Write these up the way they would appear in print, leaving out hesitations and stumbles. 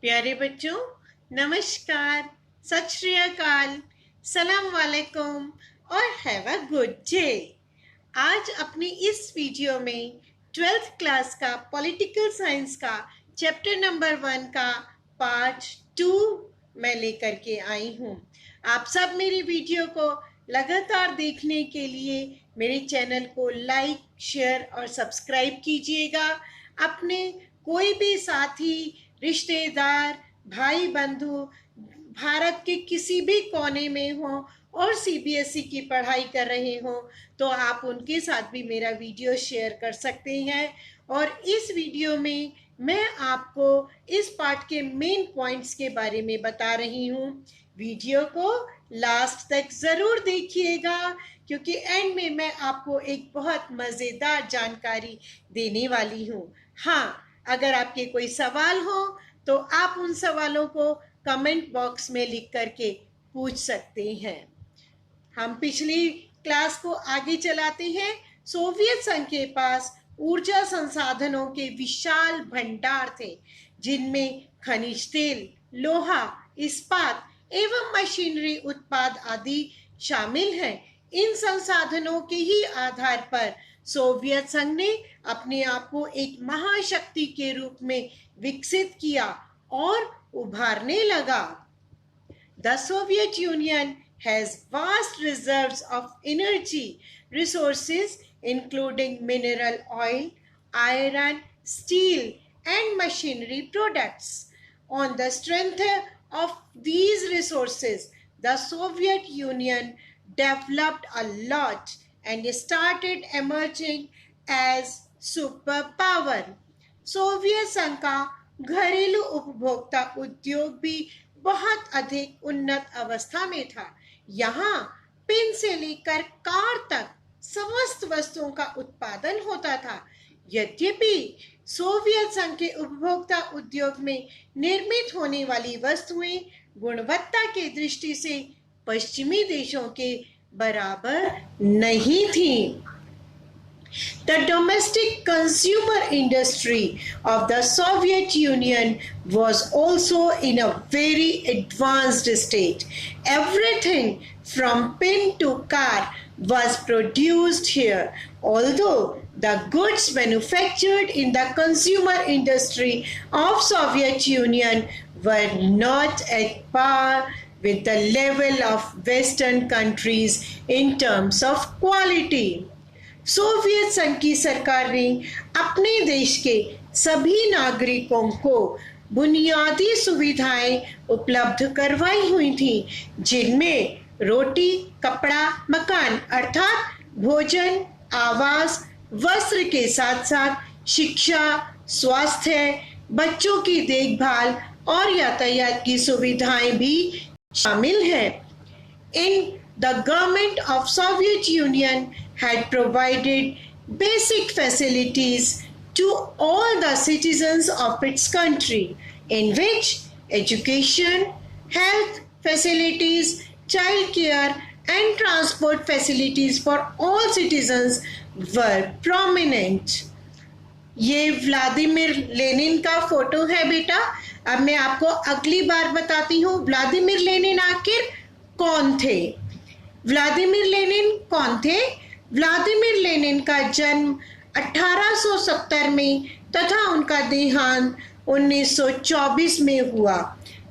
प्यारे बच्चों, नमस्कार, सत श्री अकाल, सलाम वालेकुम और हैव अ गुड डे। आज अपनी इस वीडियो में 12th क्लास का पॉलिटिकल साइंस का चैप्टर नंबर 1 का पार्ट 2 मैं लेकर के आई हूँ। आप सब मेरी वीडियो को लगातार देखने के लिए मेरे चैनल को लाइक, शेयर और सब्सक्राइब कीजिएगा। अपने कोई भी साथी, रिश्तेदार, भाई बंधु भारत के किसी भी कोने में हो और सीबीएसई की पढ़ाई कर रहे हो तो आप उनके साथ भी मेरा वीडियो शेयर कर सकते हैं। और इस वीडियो में मैं आपको इस पार्ट के मेन पॉइंट्स के बारे में बता रही हूँ। वीडियो को लास्ट तक जरूर देखिएगा क्योंकि एंड में मैं आपको एक बहुत मजेदार जानकारी देने वाली हूँ। हाँ, अगर आपके कोई सवाल हो तो आप उन सवालों को कमेंट बॉक्स में लिख करके पूछ सकते हैं। हम पिछली क्लास को आगे चलाते हैं। सोवियत संघ के पास ऊर्जा संसाधनों के विशाल भंडार थे जिनमें खनिज तेल, लोहा, इस्पात एवं मशीनरी उत्पाद आदि शामिल हैं। इन संसाधनों के ही आधार पर सोवियत संघ ने अपने आप को एक महाशक्ति के रूप में विकसित किया और उभारने लगा। The Soviet Union has vast reserves of energy resources including mineral oil, iron, steel and machinery products. On the strength of these resources, the Soviet Union developed a lot and started emerging as superpower. Soviet संघ का घरेलू उपभोक्ता उद्योग भी बहुत अधिक उन्नत अवस्था में था। यहाँ पेन से लेकर कार तक समस्त वस्तुओं का उत्पादन होता था। यद्यपि सोवियत संघ के उपभोक्ता उद्योग में निर्मित होने वाली वस्तुएं गुणवत्ता के दृष्टि से पश्चिमी देशों के बराबर नहीं थी। The domestic consumer industry of the Soviet Union was also in a very advanced state. Everything from pin to car was produced here. Although the goods manufactured in the consumer industry of Soviet Union were not at par with the level of Western countries in terms of quality. Soviet संघ की सरकार ने अपने देश के सभी नागरिकों को बुनियादी सुविधाएं उपलब्ध करवाई हुई थी जिनमें रोटी, कपड़ा, मकान अर्थात भोजन, आवास, वस्त्र के साथ साथ शिक्षा, स्वास्थ्य, बच्चों की देखभाल और यातायात की सुविधाएं भी शामिल हैं। The government of Soviet Union had provided basic facilities to all the citizens of its country, in which education, health facilities, child care and transport facilities for all citizens were prominent. ये Vladimir Lenin का photo है बेटा। अब मैं आपको अगली बार बताती हूँ व्लादिमीर लेनिन आखिर कौन थे। व्लादिमीर लेनिन कौन थे? व्लादिमीर लेनिन का जन्म 1870 में तथा उनका देहांत 1924 में हुआ।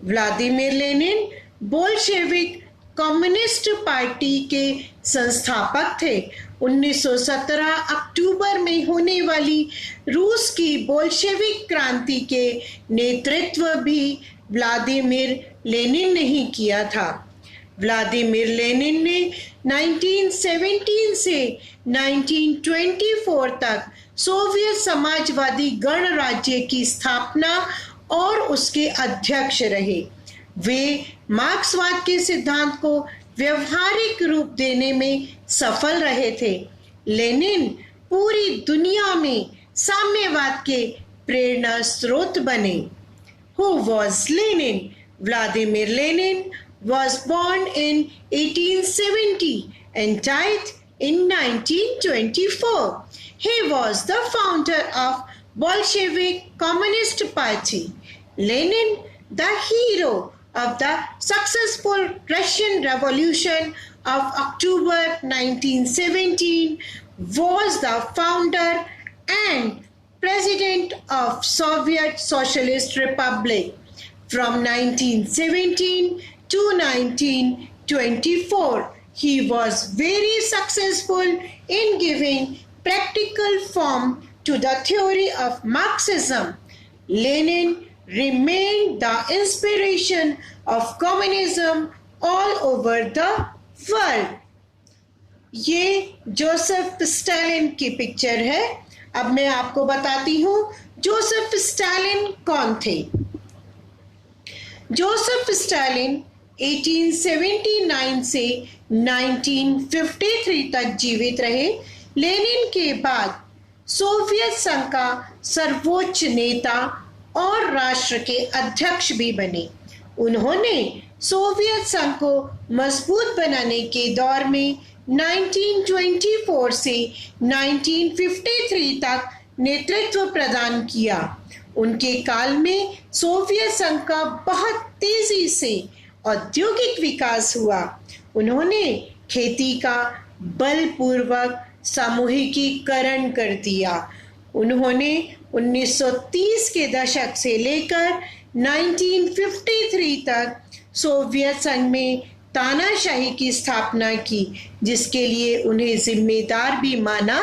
Vladimir Lenin Bolshevik communist party के संस्थापक थे। 1917 अक्टूबर में होने वाली रूस की बोल्शेविक क्रांति के नेतृत्व भी व्लादिमीर लेनिन ने ही किया था। व्लादिमीर लेनिन ने 1917 से 1924 तक सोवियत समाजवादी गणराज्य की स्थापना और उसके अध्यक्ष रहे। वे मार्क्सवाद के सिद्धांत को व्यवहारिक रूप देने में सफल रहे थे। लेनिन पूरी दुनिया में साम्यवाद के प्रेरणा स्रोत बने। Who was Lenin? Vladimir Lenin was born in 1870 and died in 1924. He was the founder of Bolshevik Communist Party. Lenin the hero of the successful Russian Revolution of October 1917, was the founder and president of Soviet Socialist Republic from 1917 to 1924. He was very successful in giving practical form to the theory of Marxism. Lenin remained the inspiration of communism all over the world. ये Joseph Stalin की picture है. अब मैं आपको बताती हूँ Joseph Stalin कौन थे. जोसेफ स्टालिन 1879 से 1953 तक जीवित रहे. लेनिन के बाद सोवियत संघ का सर्वोच्च नेता और राष्ट्र के अध्यक्ष भी बने. उन्होंने सोवियत संघ को मजबूत बनाने के दौर में 1924 से 1953 तक नेतृत्व प्रदान किया. उनके काल में सोवियत संघ का बहुत तेजी से औद्योगिक विकास हुआ. उन्होंने खेती का बलपूर्वक सामूहिकीकरण कर दिया. उन्होंने 1930 के दशक से लेकर 1953 तक सोवियत संघ में तानाशाही की स्थापना की, जिसके लिए उन्हें जिम्मेदार भी माना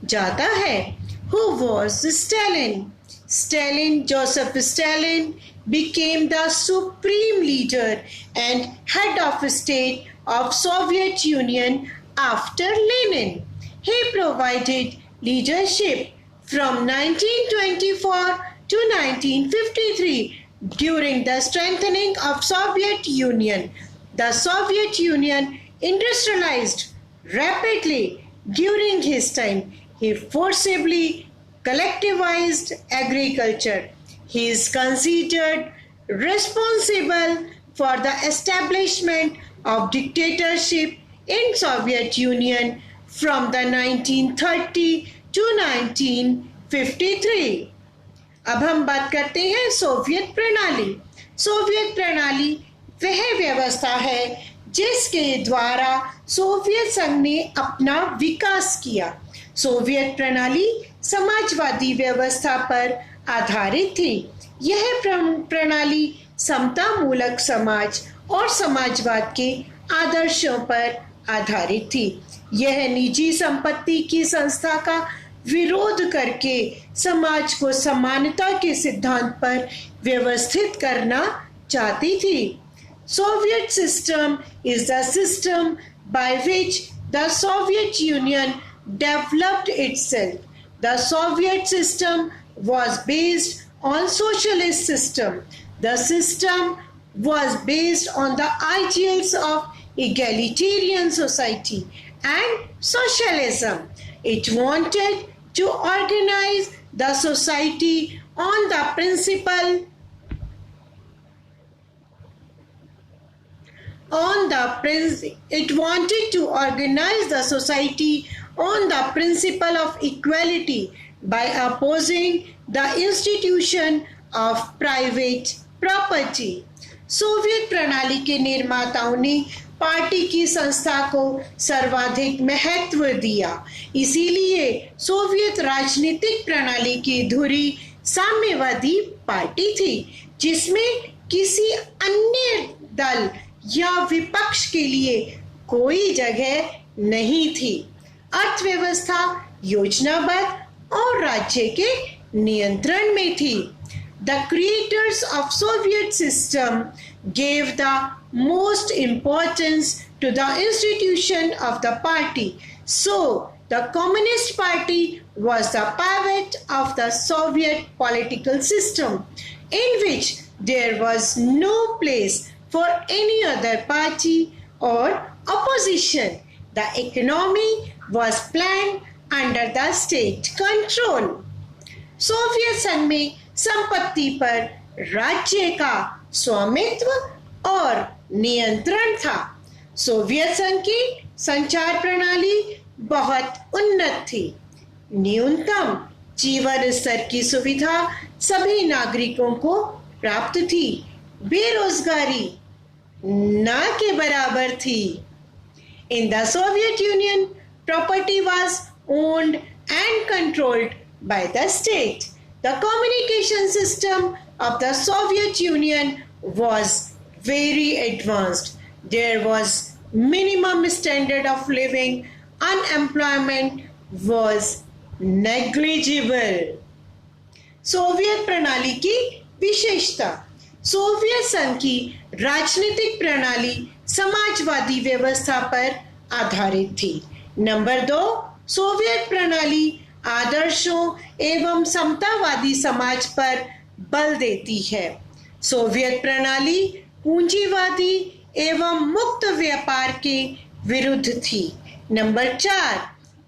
जाता है. Who was Stalin? Stalin, Joseph Stalin, became the supreme leader and head of state of Soviet Union after Lenin. He provided leadership from 1924 to 1953 during the strengthening of Soviet Union. The Soviet Union industrialized rapidly during his time. He forcibly collectivized agriculture. He is considered responsible for the establishment of dictatorship in Soviet Union from the 1930 to 1953. अब हम बात करते हैं Soviet प्रणाली. Soviet प्रणाली वह व्यवस्था है जिसके द्वारा सोवियत संघ ने अपना विकास किया. सोवियत प्रणाली समाजवादी व्यवस्था पर आधारित थी. यह प्रणाली समतामूलक समाज और समाजवाद के आदर्शों पर आधारित थी. यह निजी संपत्ति की संस्था का विरोध करके समाज को समानता के सिद्धांत पर व्यवस्थित करना चाहती थी. Soviet system is the system by which the Soviet Union developed itself. The Soviet system was based on socialist system. The system was based on the ideals of egalitarian society and socialism. It wanted to organize the society on the principle of equality by opposing the institution of private property. Soviet प्रणाली के निर्माताओं ने party की संस्था को सर्वाधिक महत्व दिया. इसीलिए सोवियत राजनीतिक प्रणाली की धुरी साम्यवादी पार्टी थी, जिसमें किसी अन्य दल या विपक्ष के लिए कोई जगह नहीं थी. अर्थव्यवस्था योजनाबद्ध और राज्य के नियंत्रण में थी. The creators of Soviet system gave the most importance to the institution of the party. So, the Communist Party was the pivot of the Soviet political system, in which there was no place for any other party or opposition. The economy was planned under the state control. Soviet संघ में संपत्ति पर राज्य का स्वामित्व और नियंत्रण था. सोवियत संघ की संचार प्रणाली बहुत उन्नत थी. न्यूनतम जीवन स्तर की सुविधा सभी नागरिकों को प्राप्त थी. बेरोजगारी ना के बराबर थी। In the Soviet Union, property was owned and controlled by the state. The communication system of the Soviet Union was very advanced. There was minimum standard of living. Unemployment was negligible. Soviet प्रणाली की विशेषता। Soviet संघ की राजनीतिक प्रणाली समाजवादी व्यवस्था पर आधारित थी। नंबर 2, सोवियत प्रणाली आदर्शों एवं समतावादी समाज पर बल देती है। सोवियत प्रणाली पूंजीवादी एवं मुक्त व्यापार के विरुद्ध थी। नंबर 4,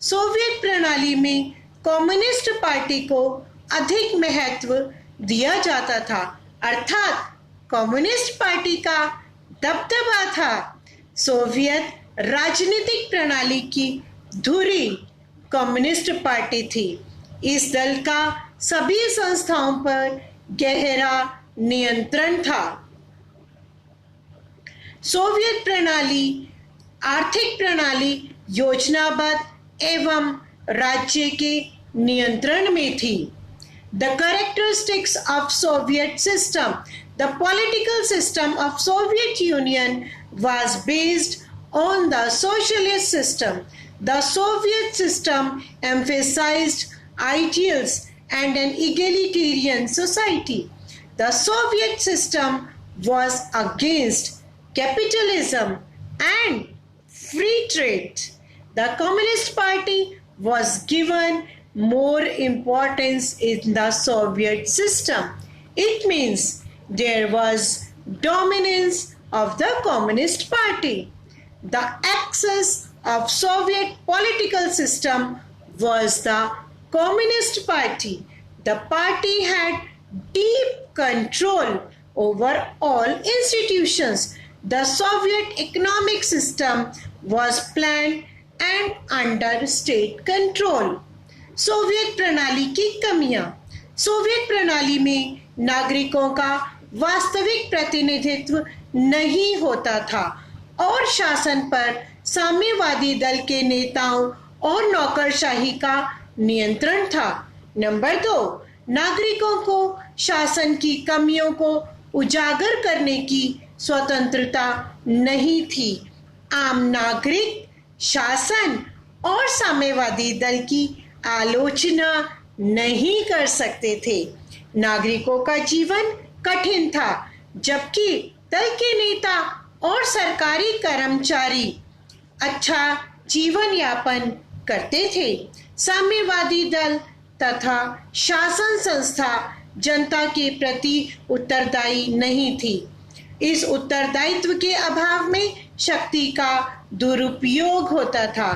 सोवियत प्रणाली में कम्युनिस्ट पार्टी को अधिक महत्व दिया जाता था, अर्थात कम्युनिस्ट पार्टी का दबदबा था। सोवियत राजनीतिक प्रणाली की धुरी कम्युनिस्ट पार्टी थी। इस दल का सभी संस्थाओं पर गहरा नियंत्रण था। सोवियत प्रणाली आर्थिक प्रणाली योजनाबद्ध एवं राज्य के नियंत्रण में थी। The characteristics of Soviet system. The political system of Soviet Union was based on the socialist system. The Soviet system emphasized ideals and an egalitarian society. The Soviet system was against capitalism and free trade. The Communist Party was given more importance in the Soviet system. It means there was dominance of the Communist Party. The axis of Soviet political system was the Communist Party. The party had deep control over all institutions. The Soviet economic system was planned and under state control. Soviet प्रणाली की कमियां। Soviet प्रणाली में नागरिकों का वास्तविक प्रतिनिधित्व नहीं होता था और शासन पर साम्यवादी दल के नेताओं और नौकरशाही का नियंत्रण था। नंबर 2, नागरिकों को शासन की कमियों को उजागर करने की स्वतंत्रता नहीं थी। आम नागरिक शासन और साम्यवादी दल की आलोचना नहीं कर सकते थे। नागरिकों का जीवन कठिन था, जबकि दल के नेता और सरकारी कर्मचारी अच्छा जीवन यापन करते थे। साम्यवादी दल तथा शासन संस्था जनता के प्रति उत्तरदायी नहीं थी। इस उत्तरदायित्व के अभाव में शक्ति का दुरुपयोग होता था।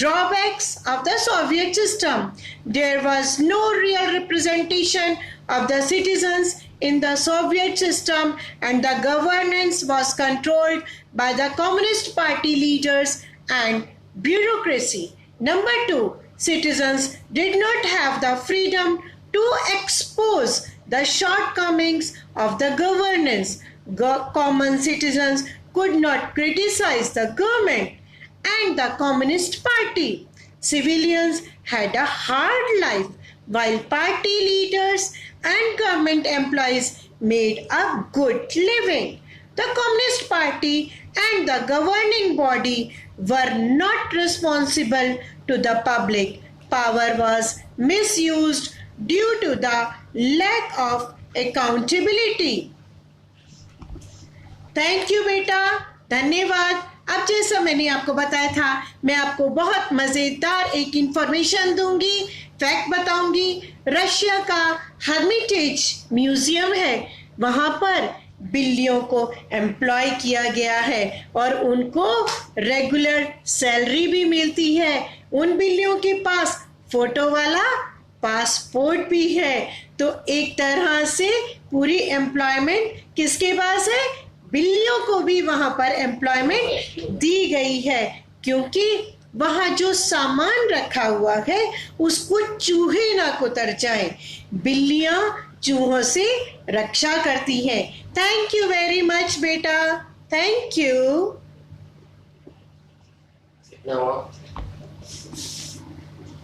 Drawbacks of the Soviet system. There was no real representation of the citizens in the Soviet system, and the governance was controlled by the Communist Party leaders and bureaucracy. Number 2, citizens did not have the freedom to expose the shortcomings of the governance. Common citizens could not criticize the government and the Communist Party. Civilians had a hard life, while party leaders and government employees made a good living. The Communist Party and the governing body were not responsible to the public. Power was misused due to the lack of accountability. Thank you बेटा, धन्यवाद। अब जैसा मैंने आपको बताया था, मैं आपको बहुत मजेदार एक इंफॉर्मेशन दूंगी, फैक्ट बताऊंगी। रशिया का हर्मिटेज म्यूजियम है, वहां पर बिल्लियों को एम्प्लॉय किया गया है और उनको रेगुलर सैलरी भी मिलती है। उन बिल्लियों के पास फोटो वाला पासपोर्ट भी है। तो एक तरह से पूरी एम्प्लॉयमेंट किसके पास है? बिल्लियों को भी वहां पर एम्प्लॉयमेंट दी गई है, क्योंकि वहां जो सामान रखा हुआ है उसको चूहे ना कुतर जाए। बिल्लियां चूहों से रक्षा करती है। थैंक यू वेरी मच बेटा, थैंक यू। Sit now.